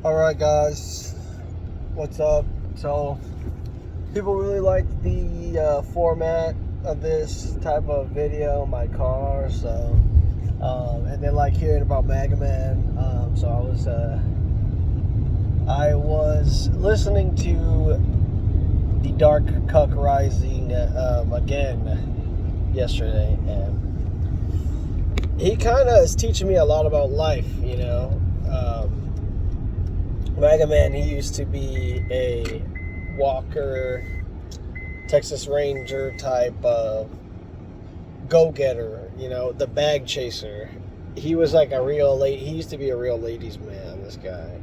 Alright guys, what's up? So, people really like the format of this type of video, my car, so, and they like hearing about Maga Man, so I was listening to the Dark Cuck Rising again yesterday, and he kind of is teaching me a lot about life, Maga Man, he used to be a Walker, Texas Ranger type of go-getter, the bag chaser. He was like he used to be a real ladies' man, this guy.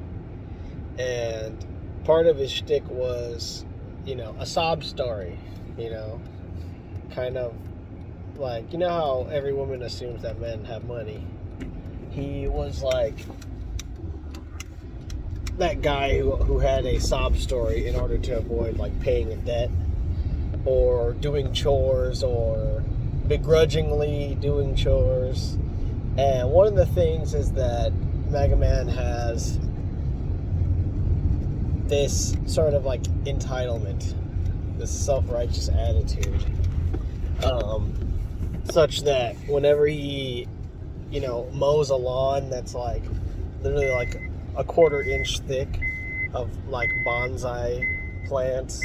And part of his shtick was, a sob story, kind of like, how every woman assumes that men have money. He was like that guy who had a sob story in order to avoid like paying a debt or doing chores or begrudgingly doing chores. And one of the things is that Maga Man has this sort of like entitlement, this self-righteous attitude, such that whenever he mows a lawn that's like literally like a quarter-inch thick of like bonsai plants,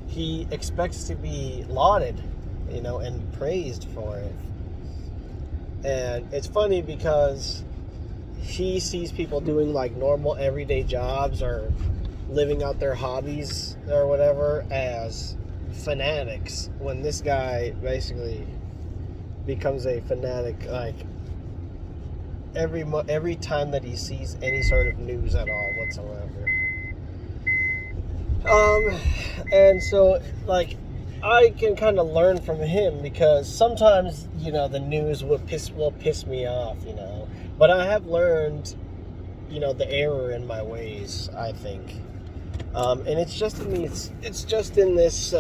he expects to be lauded, and praised for it. And it's funny because he sees people doing like normal everyday jobs or living out their hobbies or whatever as fanatics, when this guy basically becomes a fanatic like every time that he sees any sort of news at all whatsoever. And so like I can kind of learn from him, because sometimes the news will piss me off, but I have learned the error in my ways, I think. And it's just in it's just in this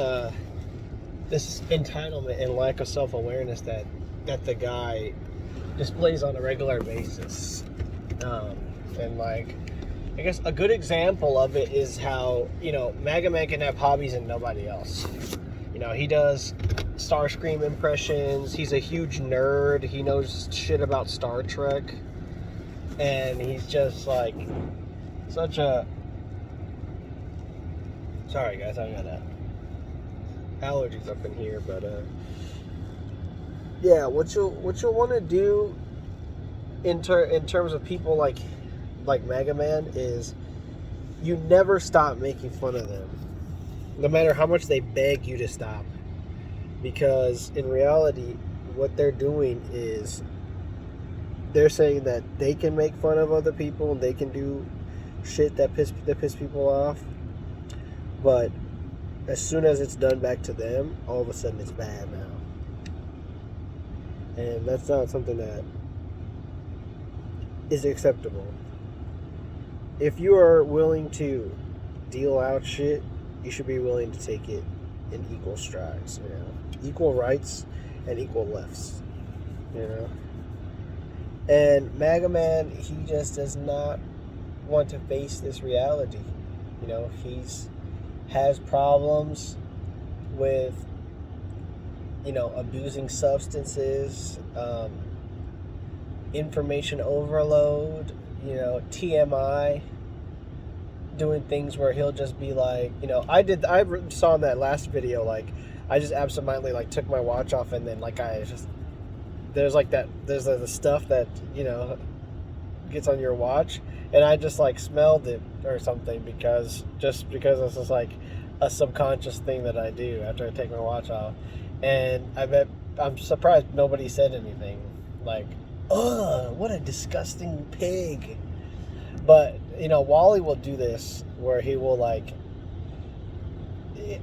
this entitlement and lack of self-awareness that the guy displays on a regular basis. And like, I guess a good example of it is how, Maga Man can have hobbies and nobody else. He does Starscream impressions. He's a huge nerd. He knows shit about Star Trek. And he's just like such a... Sorry guys, I got allergies up in here, but yeah, what you'll want to do in terms of people like Maga Man is you never stop making fun of them, no matter how much they beg you to stop, because in reality what they're doing is they're saying that they can make fun of other people and they can do shit that piss people off, but as soon as it's done back to them, all of a sudden it's bad now. And that's not something that is acceptable. If you are willing to deal out shit, you should be willing to take it in equal strides, equal rights and equal lefts, And Maga Man, he just does not want to face this reality. He's has problems with abusing substances, information overload, TMI, doing things where he'll just be like, I saw in that last video, like I just absentmindedly like took my watch off, and then like there's the stuff that gets on your watch, and I just like smelled it or something, because this is like a subconscious thing that I do after I take my watch off. And I'm surprised nobody said anything like, ugh, what a disgusting pig. But Wally will do this where he will like,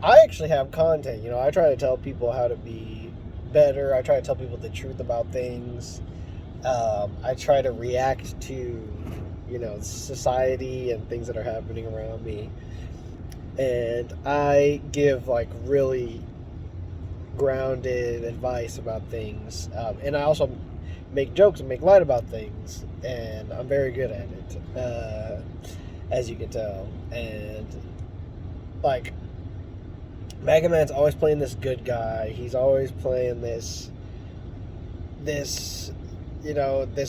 I actually have content, I try to tell people how to be better. I try to tell people the truth about things. I try to react to society and things that are happening around me, and I give like really grounded advice about things, and I also make jokes and make light about things, and I'm very good at it. as you can tell. And like, Maga Man's always playing this good guy. He's always playing this, this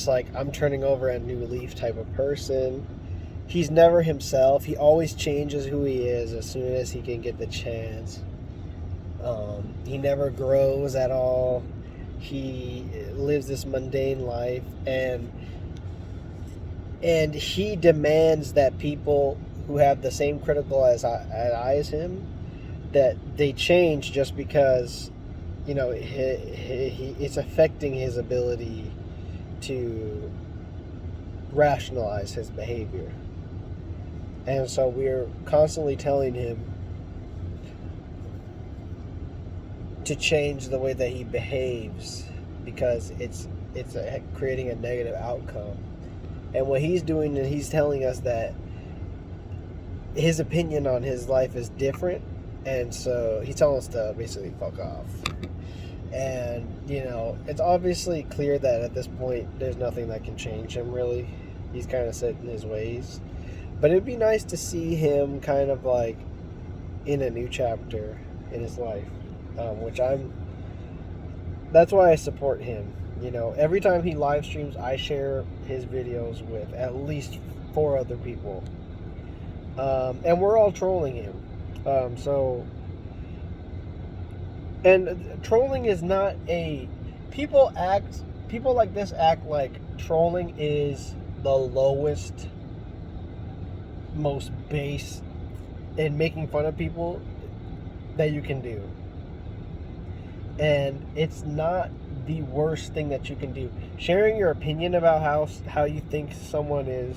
like, I'm turning over a new leaf type of person. He's never himself. He always changes who he is as soon as he can get the chance. He never grows at all. He lives this mundane life, and he demands that people who have the same critical eye as him, that they change just because, it's affecting his ability to rationalize his behavior. And so we're constantly telling him to change the way that he behaves, because it's creating a negative outcome. And what he's doing is he's telling us that his opinion on his life is different, and so he's telling us to basically fuck off. And it's obviously clear that at this point there's nothing that can change him, really. He's kind of set in his ways. But it'd be nice to see him kind of like in a new chapter in his life, that's why I support him. Every time he live streams, I share his videos with at least 4 other people. And we're all trolling him. And trolling is not people like this act like trolling is the lowest, most base in making fun of people that you can do. And it's not the worst thing that you can do. Sharing your opinion about how you think someone is,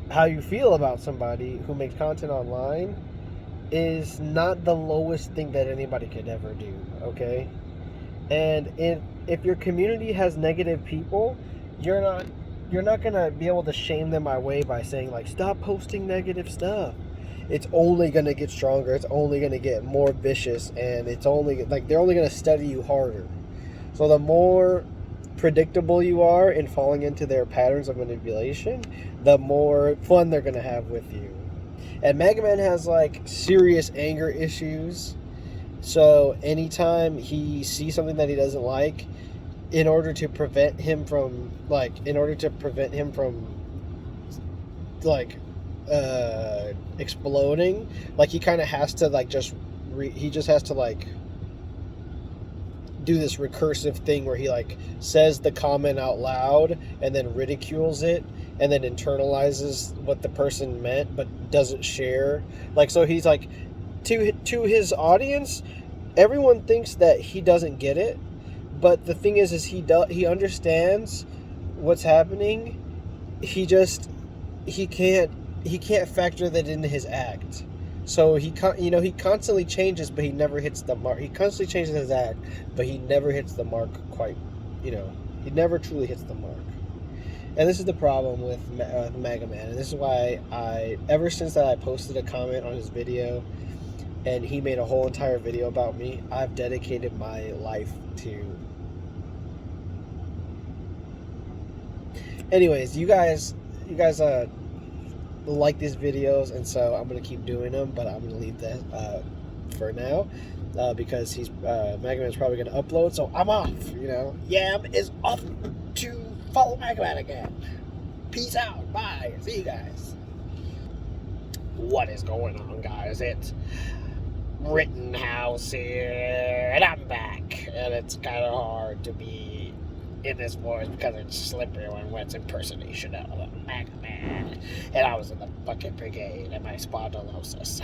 how you feel about somebody who makes content online, is not the lowest thing that anybody could ever do, okay? And if your community has negative people, you're not gonna be able to shame them away by saying like, stop posting negative stuff. It's only gonna get stronger. It's only gonna get more vicious, and it's only like they're only gonna study you harder. So the more predictable you are in falling into their patterns of manipulation, the more fun they're gonna have with you. And Maga Man has like serious anger issues. So anytime he sees something that he doesn't like, in order to prevent him from exploding, like he kind of has to like he just has to like do this recursive thing where he like says the comment out loud and then ridicules it and then internalizes what the person meant but doesn't share. Like, so he's like, to his audience, everyone thinks that he doesn't get it, but the thing is he understands what's happening. He can't factor that into his act. So he constantly changes, but he never hits the mark. He constantly changes his act, but he never hits the mark quite. He never truly hits the mark. And this is the problem with Maga Man, and this is why ever since that I posted a comment on his video, and he made a whole entire video about me, I've dedicated my life to. Anyways, you guys like these videos, and so I'm gonna keep doing them, but I'm gonna leave that for now because Maga Man's probably gonna upload, so I'm off. Yam is off to follow Maga Man again. Peace out. Bye. See you guys. What is going on, guys? It's Rittenhouse here, and I'm back, and it's kind of hard to be in this voice because it's slippery when it's impersonation of a Maga Man, and I was in the fucking brigade and my spondylosis.